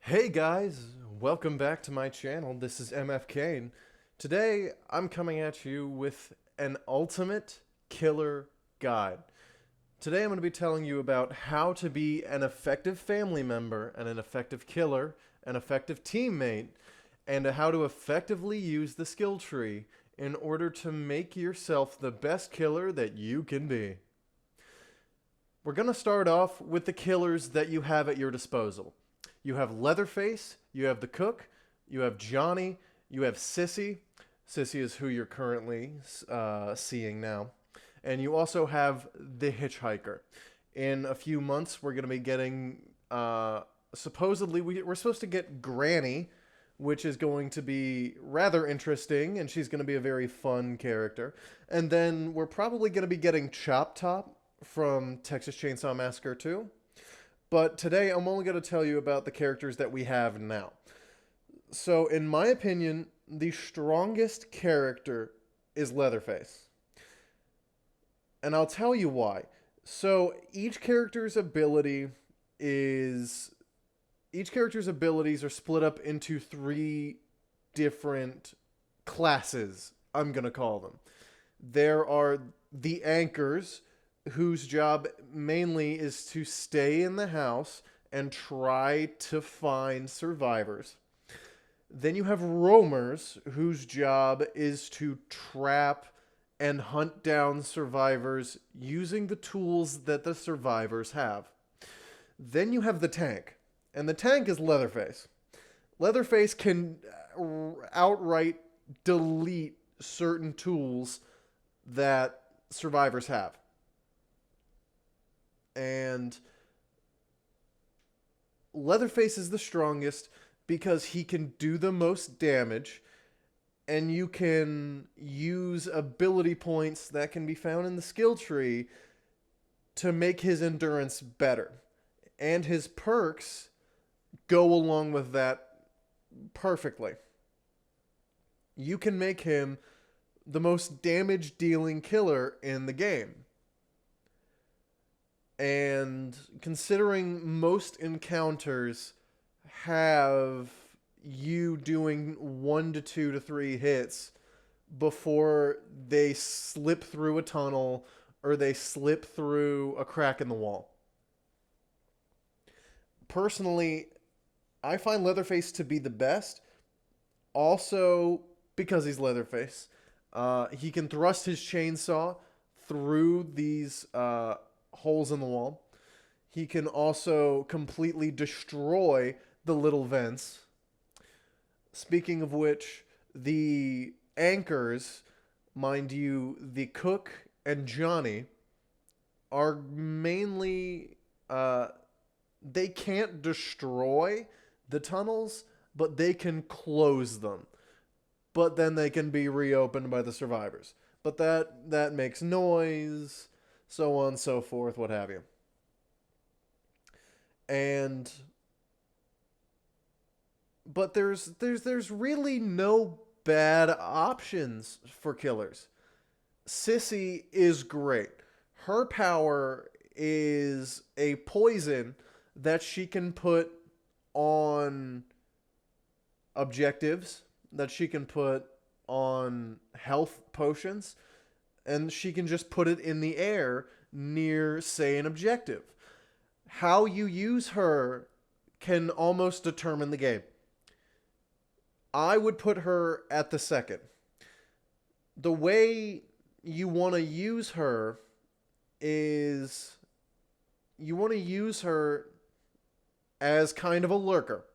Hey guys, welcome back to my channel. This is MF Kane. Today I'm coming at you with an ultimate killer guide. Today I'm going to be telling you about how to be an effective family member and an effective killer, an effective teammate, and how to effectively use the skill tree in order to make yourself the best killer that you can be. We're going to start off with the killers that you have at your disposal. You have Leatherface, you have the Cook, you have Johnny, you have Sissy. Sissy is who you're currently seeing now. And you also have the Hitchhiker. In a few months, we're going to be getting, supposedly, we're supposed to get Granny, which is going to be rather interesting, and she's going to be a very fun character. And then we're probably going to be getting Chop Top from Texas Chain Saw Massacre 2. But today I'm only going to tell you about the characters that we have now. So, in my opinion, the strongest character is Leatherface. And I'll tell you why. So, each character's abilities are split up into three different classes, I'm going to call them. There are the anchors, whose job mainly is to stay in the house and try to find survivors. Then you have roamers, whose job is to trap and hunt down survivors using the tools that the survivors have. Then you have the tank, and the tank is Leatherface. Leatherface can outright delete certain tools that survivors have. And Leatherface is the strongest because he can do the most damage, and you can use ability points that can be found in the skill tree to make his endurance better. And his perks go along with that perfectly. You can make him the most damage dealing killer in the game. And considering most encounters have you doing 1 to 2 to 3 hits before they slip through a tunnel or they slip through a crack in the wall. Personally, I find Leatherface to be the best. Also, because he's Leatherface. He can thrust his chainsaw through these holes in the wall. He can also completely destroy the little vents. Speaking of which, the anchors, mind you, the Cook and Johnny, are mainly, they can't destroy the tunnels, but they can close them. But then they can be reopened by the survivors. But that makes noise, so on and so forth, what have you. But there's really no bad options for killers. Sissy is great. Her power is a poison that she can put on objectives, that she can put on health potions, and she can just put it in the air near, say, an objective. How you use her can almost determine the game. I would put her at the second. The way you want to use her is you want to use her as kind of a lurker.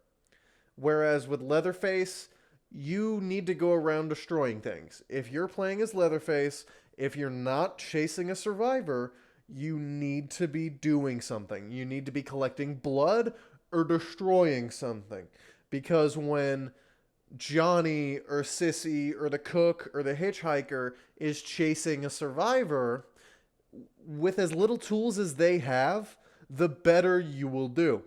Whereas with Leatherface, you need to go around destroying things. If you're playing as Leatherface, if you're not chasing a survivor, you need to be doing something. You need to be collecting blood or destroying something. Because when Johnny or Sissy or the Cook or the Hitchhiker is chasing a survivor, with as little tools as they have, the better you will do.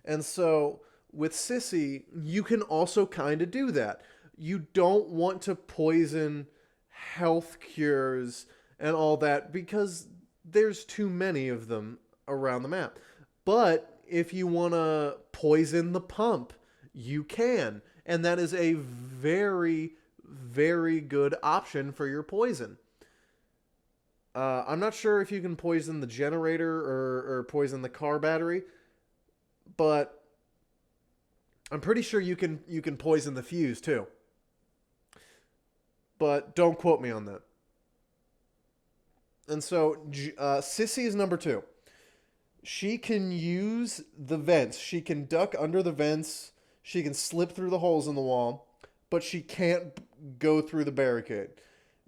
And so with Sissy, you can also kind of do that. You don't want to poison health cures and all that because there's too many of them around the map. But If you want to poison the pump, you can. And that is a very, very good option for your poison. I'm not sure if you can poison the generator or poison the car battery, but I'm pretty sure you can poison the fuse too. But don't quote me on that. And so Sissy is number 2. She can use the vents. She can duck under the vents. She can slip through the holes in the wall, but she can't go through the barricade.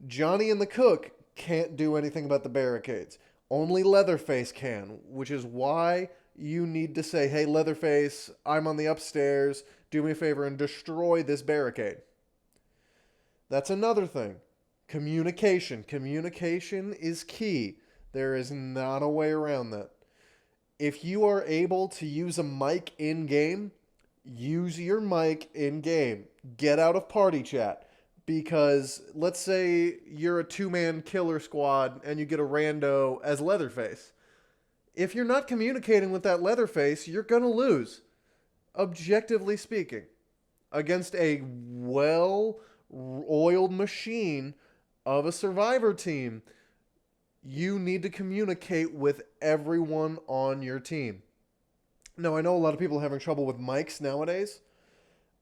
Johnny and the cook can't do anything about the barricades. Only Leatherface can, which is why you need to say, hey, Leatherface, I'm on the upstairs. Do me a favor and destroy this barricade. That's another thing. Communication. Communication is key. There is not a way around that. If you are able to use a mic in-game, use your mic in-game. Get out of party chat. Because let's say you're a 2-man killer squad and you get a rando as Leatherface. If you're not communicating with that Leatherface, you're going to lose. Objectively speaking. Against a well-oiled machine of a survivor team, you need to communicate with everyone on your team. Now, I know a lot of people are having trouble with mics nowadays,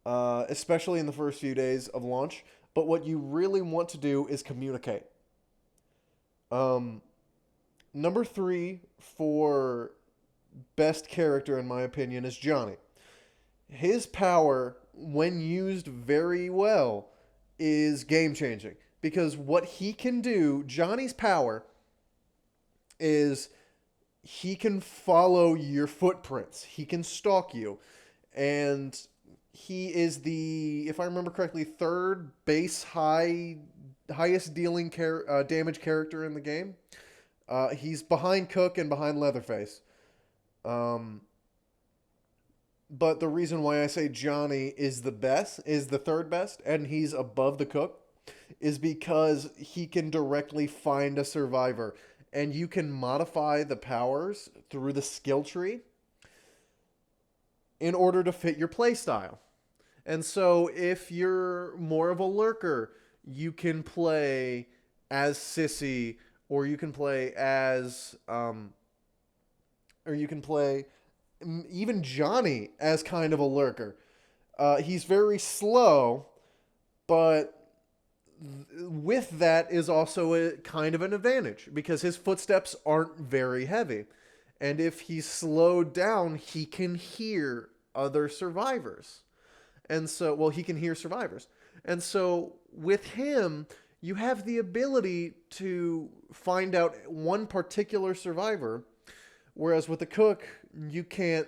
especially in the first few days of launch, but what you really want to do is communicate. Number 3 for best character, in my opinion, is Johnny. His power, when used very well, is game-changing. Because what he can do, Johnny's power, is he can follow your footprints. He can stalk you. And he is the, if I remember correctly, 3rd base highest dealing damage character in the game. He's behind Cook and behind Leatherface. But the reason why I say Johnny is the best, is the 3rd best, and he's above the Cook, is because he can directly find a survivor. And you can modify the powers through the skill tree in order to fit your playstyle. And so if you're more of a lurker, you can play as Sissy, or you can play as, or you can play even Johnny as kind of a lurker. He's very slow, but with that is also a kind of an advantage because his footsteps aren't very heavy. And if he's slowed down, he can hear other survivors. And so, well, he can hear survivors. And so with him, you have the ability to find out one particular survivor, whereas with the cook, you can't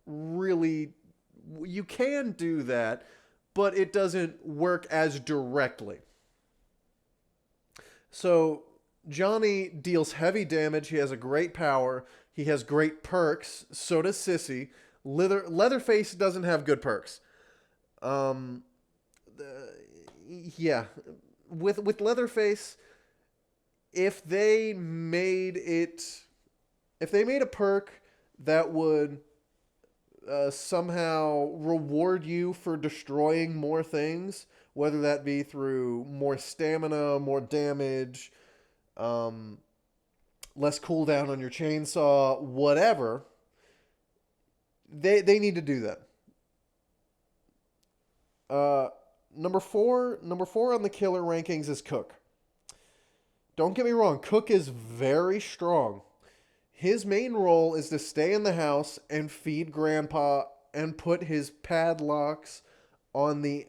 really, you can do that, but it doesn't work as directly. So Johnny deals heavy damage. He has a great power. He has great perks. So does Sissy. Leatherface doesn't have good perks. Yeah. With Leatherface, if they made a perk that would somehow reward you for destroying more things, whether that be through more stamina, more damage, less cooldown on your chainsaw, whatever, they need to do that. Number four on the killer rankings is Cook. Don't get me wrong, Cook is very strong. His main role is to stay in the house and feed Grandpa and put his padlocks on the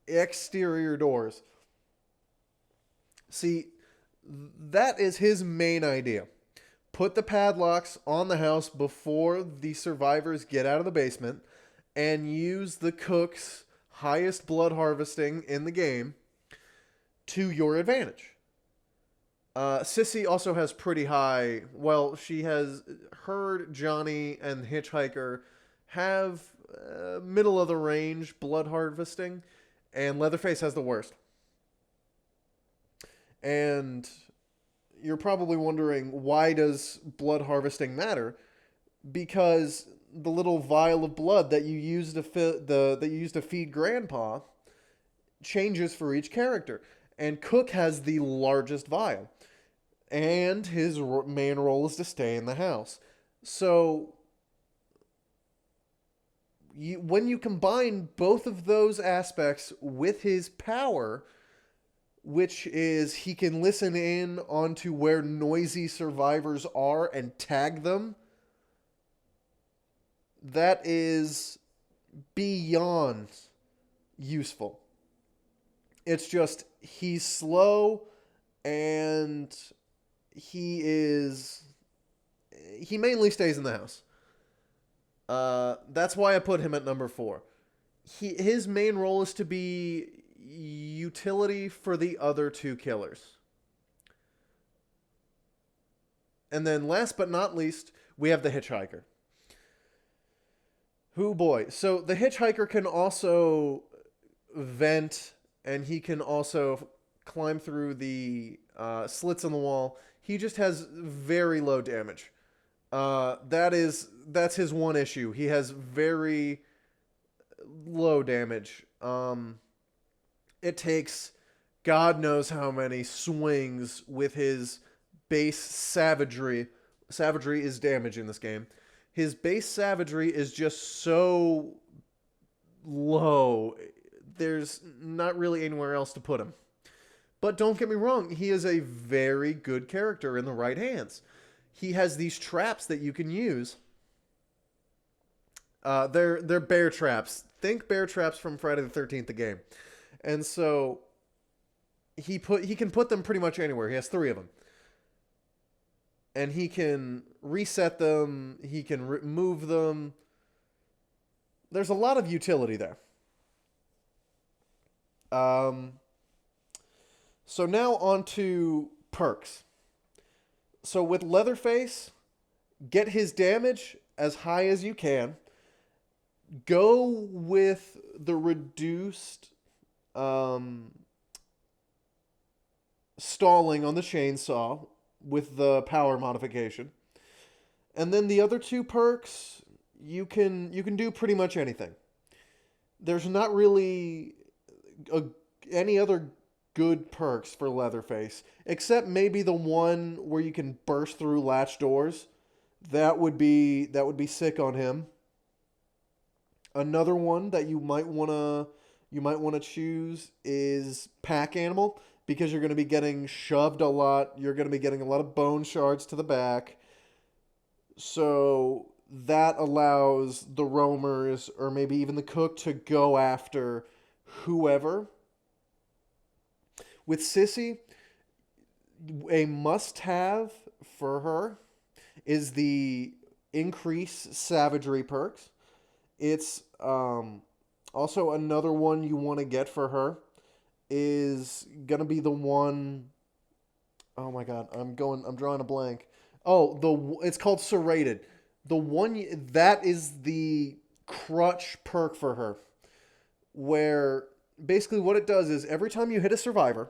exterior doors. See, that is his main idea. Put the padlocks on the house before the survivors get out of the basement and use the cook's highest blood harvesting in the game to your advantage. Sissy also has pretty high, well, she has heard Johnny and Hitchhiker have middle of the range blood harvesting, and Leatherface has the worst. And you're probably wondering, why does blood harvesting matter? Because the little vial of blood that you use to feed Grandpa changes for each character. And Cook has the largest vial. And his main role is to stay in the house. So when you combine both of those aspects with his power, which is he can listen in onto where noisy survivors are and tag them, that is beyond useful. It's just he's slow and he mainly stays in the house. That's why I put him at number 4. His main role is to be utility for the other 2 killers. And then last but not least, we have the hitchhiker. Who boy. So the hitchhiker can also vent, and he can also climb through the slits in the wall. He just has very low damage. That's his one issue. He has very low damage. It takes God knows how many swings with his base savagery. Savagery is damage in this game. His base savagery is just so low. There's not really anywhere else to put him. But don't get me wrong, he is a very good character in the right hands. He has these traps that you can use. They're bear traps. Think bear traps from Friday the 13th, the game. And so he can put them pretty much anywhere. He has 3 of them. And he can reset them. He can remove them. There's a lot of utility there. So now on to perks. So with Leatherface, get his damage as high as you can. Go with the reduced stalling on the chainsaw with the power modification. And then the other 2 perks, you can do pretty much anything. There's not really any other good perks for Leatherface, except maybe the one where you can burst through latch doors. That would be sick on him. Another one that you might wanna choose is Pack Animal, because you're going to be getting shoved a lot. You're going to be getting a lot of bone shards to the back. So that allows the roamers, or maybe even the cook, to go after whoever. With Sissy, a must-have for her is the increase savagery perks. It's also another one you want to get for her is gonna be the one. Oh my god, I'm drawing a blank. Oh, it's called Serrated. The one that is the crutch perk for her, where basically what it does is every time you hit a survivor,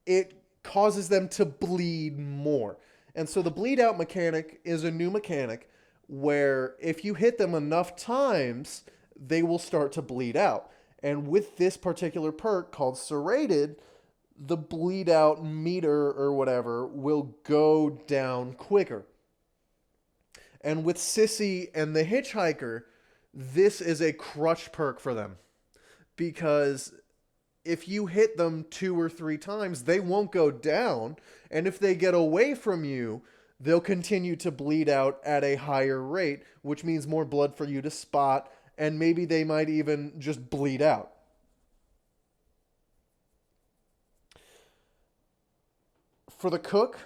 it causes them to bleed more. And so the bleed out mechanic is a new mechanic where if you hit them enough times, they will start to bleed out. And with this particular perk called Serrated, the bleed out meter or whatever will go down quicker. And with Sissy and the Hitchhiker, this is a crutch perk for them. Because if you hit them 2 or 3 times, they won't go down. And if they get away from you, they'll continue to bleed out at a higher rate, which means more blood for you to spot. And maybe they might even just bleed out. For the cook,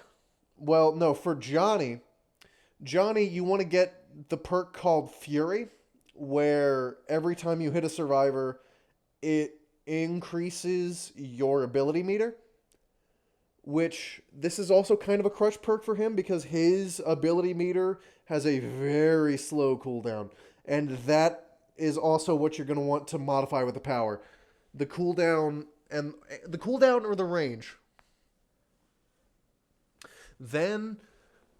for Johnny, you want to get the perk called Fury, where every time you hit a survivor, it increases your ability meter, which this is also kind of a crutch perk for him because his ability meter has a very slow cooldown. And that is also what you're going to want to modify with the power. The cooldown or the range. Then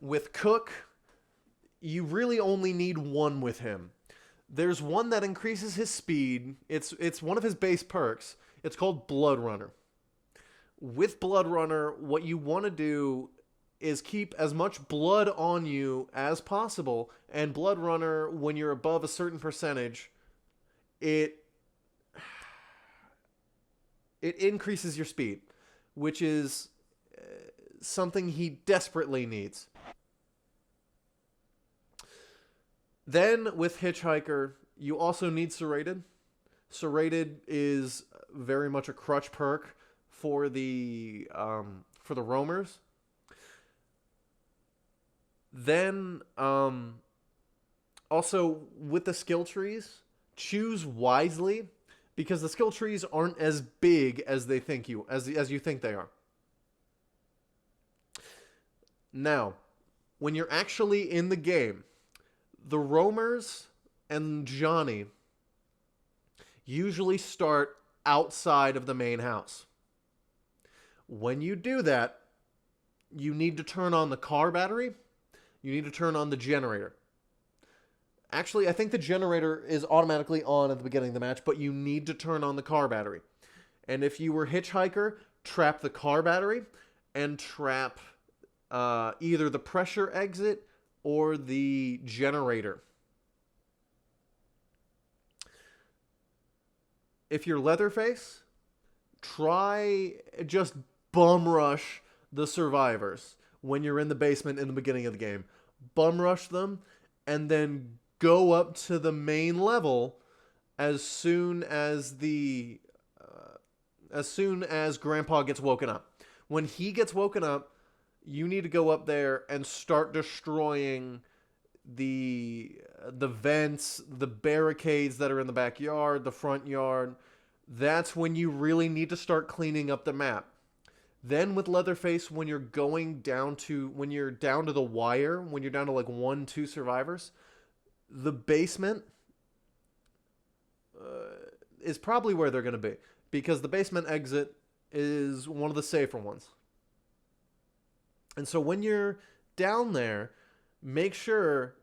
with Cook, you really only need one with him. There's one that increases his speed. It's one of his base perks. It's called Blood Runner. With Blood Runner, what you want to do is keep as much blood on you as possible. And Blood Runner, when you're above a certain percentage, it increases your speed, which is something he desperately needs. Then with Hitchhiker, you also need Serrated. Serrated is very much a crutch perk for the roamers. Then also with the skill trees, choose wisely, because the skill trees aren't as big as they think as you think they are. Now, when you're actually in the game, the roamers and Johnny usually start outside of the main house. When you do that, you need to turn on the car battery. You need to turn on the generator. Actually, I think the generator is automatically on at the beginning of the match, but you need to turn on the car battery. And if you were Hitchhiker, trap the car battery and trap either the pressure exit or the generator. If you're Leatherface, try just bum rush the survivors when you're in the basement in the beginning of the game. Bum rush them and then go up to the main level as soon as Grandpa gets woken up. When he gets woken up, you need to go up there and start destroying the vents, the barricades that are in the backyard, the front yard. That's when you really need to start cleaning up the map. Then with Leatherface, when you're down to the wire, when you're down to like 1-2 survivors, the basement is probably where they're going to be, because the basement exit is one of the safer ones. And so when you're down there, make sure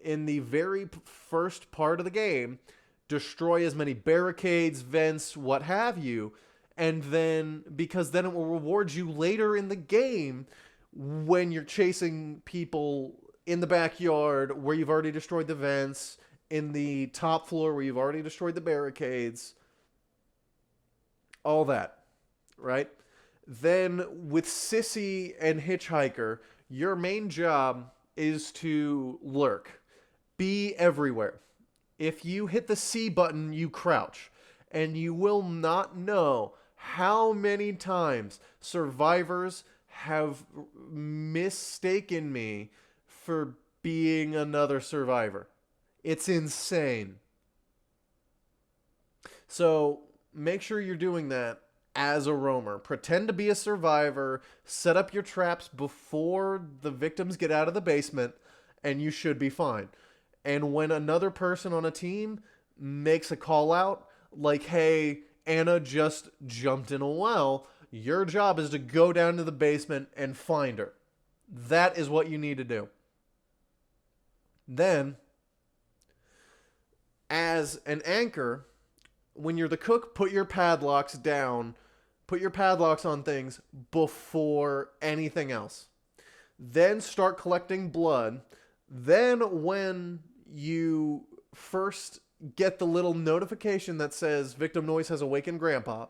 in the very first part of the game, destroy as many barricades, vents, what have you, and then, because then it will reward you later in the game when you're chasing people in the backyard where you've already destroyed the vents, in the top floor where you've already destroyed the barricades, all that, right? Then with Sissy and Hitchhiker, your main job is to lurk. Be everywhere. If you hit the C button, you crouch. And you will not know how many times survivors have mistaken me for being another survivor. It's insane. So make sure you're doing that as a roamer. Pretend to be a survivor. Set up your traps before the victims get out of the basement, and you should be fine. And when another person on a team makes a call out, like, hey, Anna just jumped in a well, your job is to go down to the basement and find her. That is what you need to do. Then, as an anchor, when you're the cook, put your padlocks down. Put your padlocks on things before anything else. Then start collecting blood. Then when you first get the little notification that says Victim Noise has awakened Grandpa,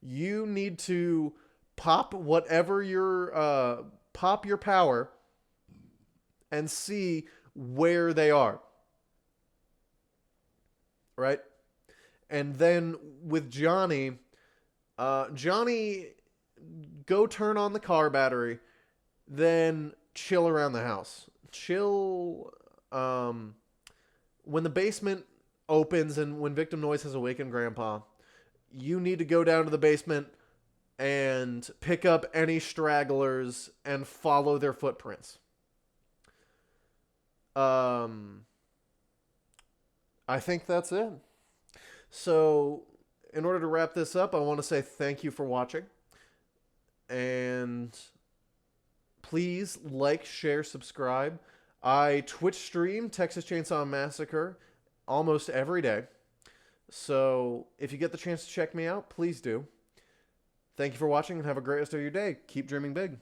you need to pop pop your power and see where they are. Right? And then with Johnny, go turn on the car battery, then chill around the house. Chill, when the basement opens and when Victim Noise has awakened Grandpa, you need to go down to the basement and pick up any stragglers and follow their footprints. I think that's it. So, in order to wrap this up, I want to say thank you for watching. And please like, share, subscribe. I Twitch stream Texas Chain Saw Massacre almost every day. So if you get the chance to check me out, please do. Thank you for watching and have a great rest of your day. Keep dreaming big.